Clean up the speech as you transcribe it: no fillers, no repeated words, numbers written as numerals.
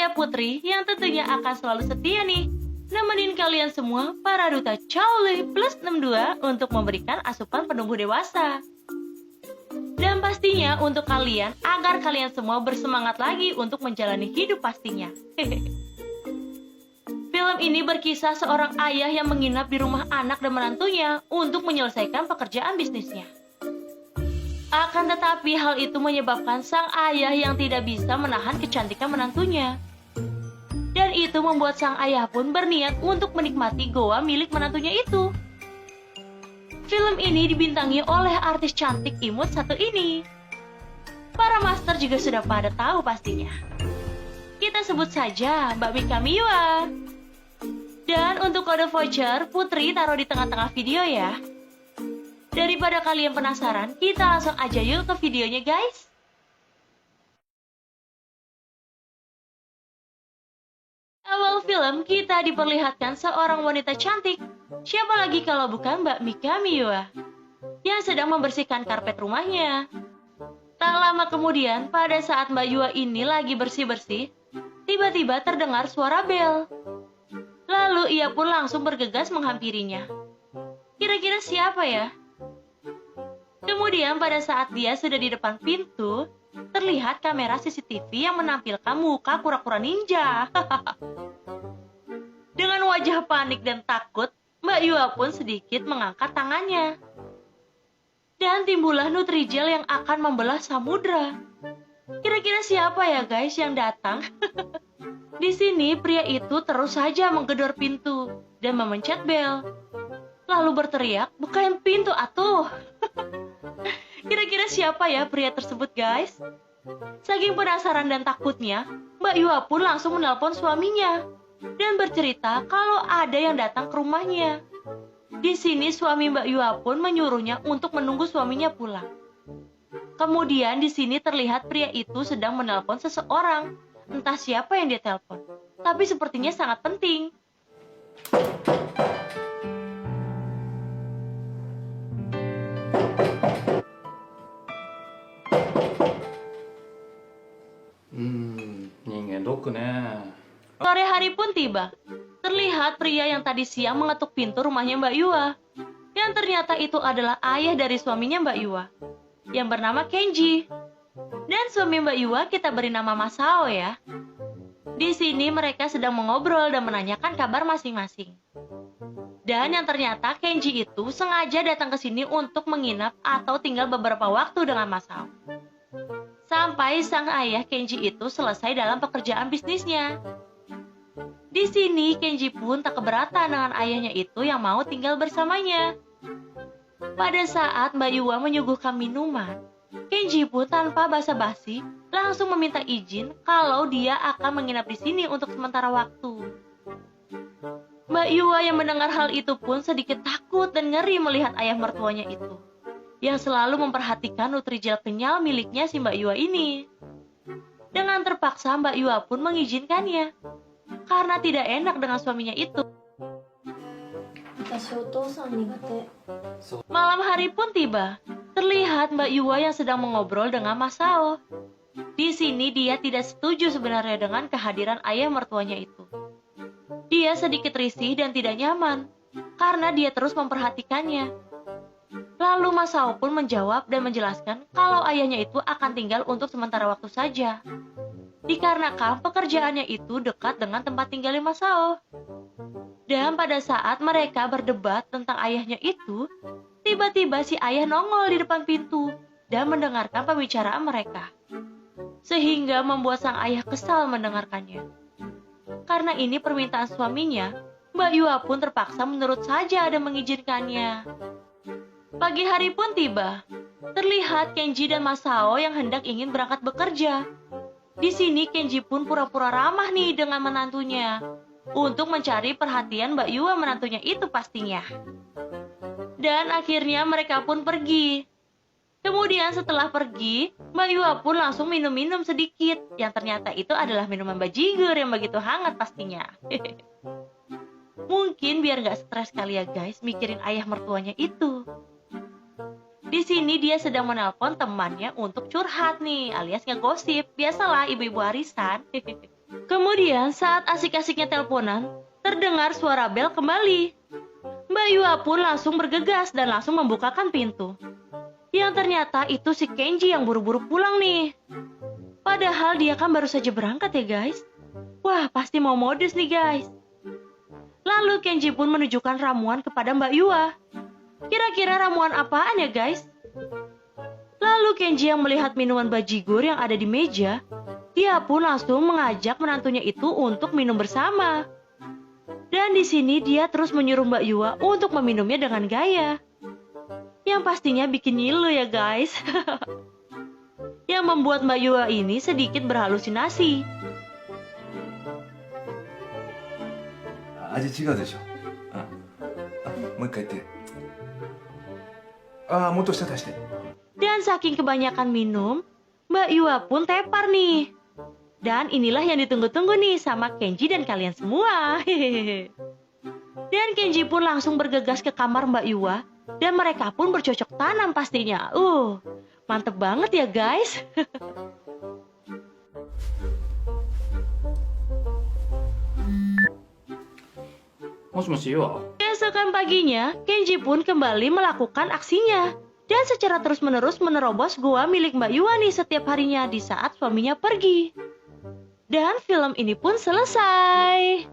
saya Putri yang tentunya akan selalu setia nih nemenin kalian semua para duta Cowley plus 62 untuk memberikan asupan penumbuh dewasa. Dan pastinya untuk kalian agar kalian semua bersemangat lagi untuk menjalani hidup pastinya. Film ini berkisah seorang ayah yang menginap di rumah anak dan menantunya untuk menyelesaikan pekerjaan bisnisnya. Akan tetapi hal itu menyebabkan sang ayah yang tidak bisa menahan kecantikan menantunya. Dan itu membuat sang ayah pun berniat untuk menikmati goa milik menantunya itu. Film ini dibintangi oleh artis cantik imut satu ini. Para master juga sudah pada tahu pastinya. Kita sebut saja Mbak Mika Miwa. Dan untuk kode voucher, Putri taruh di tengah-tengah video ya. Daripada kalian penasaran, kita langsung aja yuk ke videonya guys. Awal film kita diperlihatkan seorang wanita cantik. Siapa lagi kalau bukan Mbak Mika Miwa yang sedang membersihkan karpet rumahnya. Tak lama kemudian, pada saat Mbak Yua ini lagi bersih-bersih, tiba-tiba terdengar suara bel. Lalu ia pun langsung bergegas menghampirinya. Kira-kira siapa ya? Kemudian pada saat dia sudah di depan pintu, terlihat kamera CCTV yang menampilkan muka kura-kura ninja. Dengan wajah panik dan takut, Mbak Yua pun sedikit mengangkat tangannya. Dan timbullah Nutrijel yang akan membelah samudra. Kira-kira siapa ya guys yang datang? Di sini pria itu terus saja menggedor pintu dan memencet bel. Lalu berteriak, "Bukain pintu atuh!" Kira-kira siapa ya pria tersebut guys? Saking penasaran dan takutnya, Mbak Yua pun langsung menelpon suaminya dan bercerita kalau ada yang datang ke rumahnya. Di sini suami Mbak Yua pun menyuruhnya untuk menunggu suaminya pulang. Kemudian di sini terlihat pria itu sedang menelpon seseorang. Entah siapa yang dia telepon, tapi sepertinya sangat penting. Sore hari pun tiba. Terlihat pria yang tadi siang mengetuk pintu rumahnya Mbak Yua. Yang ternyata itu adalah ayah dari suaminya Mbak Yua, yang bernama Kenji. Dan suami Mbak Yua kita beri nama Masao ya. Di sini mereka sedang mengobrol dan menanyakan kabar masing-masing. Dan yang ternyata Kenji itu sengaja datang ke sini untuk menginap atau tinggal beberapa waktu dengan Masao. Sampai sang ayah Kenji itu selesai dalam pekerjaan bisnisnya. Di sini Kenji pun tak keberatan dengan ayahnya itu yang mau tinggal bersamanya. Pada saat Mbak Yua menyuguhkan minuman, Kenji pun tanpa basa-basi langsung meminta izin kalau dia akan menginap di sini untuk sementara waktu. Mbak Yua yang mendengar hal itu pun sedikit takut dan ngeri melihat ayah mertuanya itu, yang selalu memperhatikan Nutrijel kenyal miliknya si Mbak Yua ini. Dengan terpaksa Mbak Yua pun mengizinkannya, karena tidak enak dengan suaminya itu. Malam hari pun tiba. Terlihat Mbak Yua yang sedang mengobrol dengan Masao. Di sini dia tidak setuju sebenarnya dengan kehadiran ayah mertuanya itu. Dia sedikit risih dan tidak nyaman, karena dia terus memperhatikannya. Lalu Masao pun menjawab dan menjelaskan kalau ayahnya itu akan tinggal untuk sementara waktu saja. Dikarenakan pekerjaannya itu dekat dengan tempat tinggalnya Masao. Dan pada saat mereka berdebat tentang ayahnya itu, tiba-tiba si ayah nongol di depan pintu dan mendengarkan pembicaraan mereka. Sehingga membuat sang ayah kesal mendengarkannya. Karena ini permintaan suaminya, Mbak Yua pun terpaksa menurut saja dan mengizinkannya. Pagi hari pun tiba. Terlihat Kenji dan Masao yang hendak ingin berangkat bekerja. Di sini Kenji pun pura-pura ramah nih dengan menantunya untuk mencari perhatian Mbak Yua menantunya itu pastinya. Dan akhirnya mereka pun pergi. Kemudian setelah pergi, Mbak Yua pun langsung minum-minum sedikit, yang ternyata itu adalah minuman bajigur yang begitu hangat pastinya. Mungkin biar gak stres kali ya guys mikirin ayah mertuanya itu. Di sini dia sedang menelpon temannya untuk curhat nih, alias ngegosip. Biasalah ibu-ibu arisan. Kemudian saat asik-asiknya teleponan, terdengar suara bel kembali. Mbak Yua pun langsung bergegas dan langsung membukakan pintu. Yang ternyata itu si Kenji yang buru-buru pulang nih. Padahal dia kan baru saja berangkat ya guys. Wah, pasti mau modus nih guys. Lalu Kenji pun menunjukkan ramuan kepada Mbak Yua. Kira-kira ramuan apaan ya guys? Lalu Kenji yang melihat minuman bajigur yang ada di meja, dia pun langsung mengajak menantunya itu untuk minum bersama. Dan di sini dia terus menyuruh Mbak Yua untuk meminumnya dengan gaya. Yang pastinya bikin ngilu ya guys. Yang membuat Mbak Yua ini sedikit berhalusinasi. 味違うでしょ。もう一回言って。もっと下足して。 Dan saking kebanyakan minum, Mbak Yua pun tepar nih. Dan inilah yang ditunggu-tunggu nih sama Kenji dan kalian semua. Dan Kenji pun langsung bergegas ke kamar Mbak Yua. Dan mereka pun bercocok tanam pastinya. Mantep banget ya guys. Keesokan paginya, Kenji pun kembali melakukan aksinya. Dan secara terus-menerus menerobos gua milik Mbak Yua nih setiap harinya di saat suaminya pergi. Dan film ini pun selesai.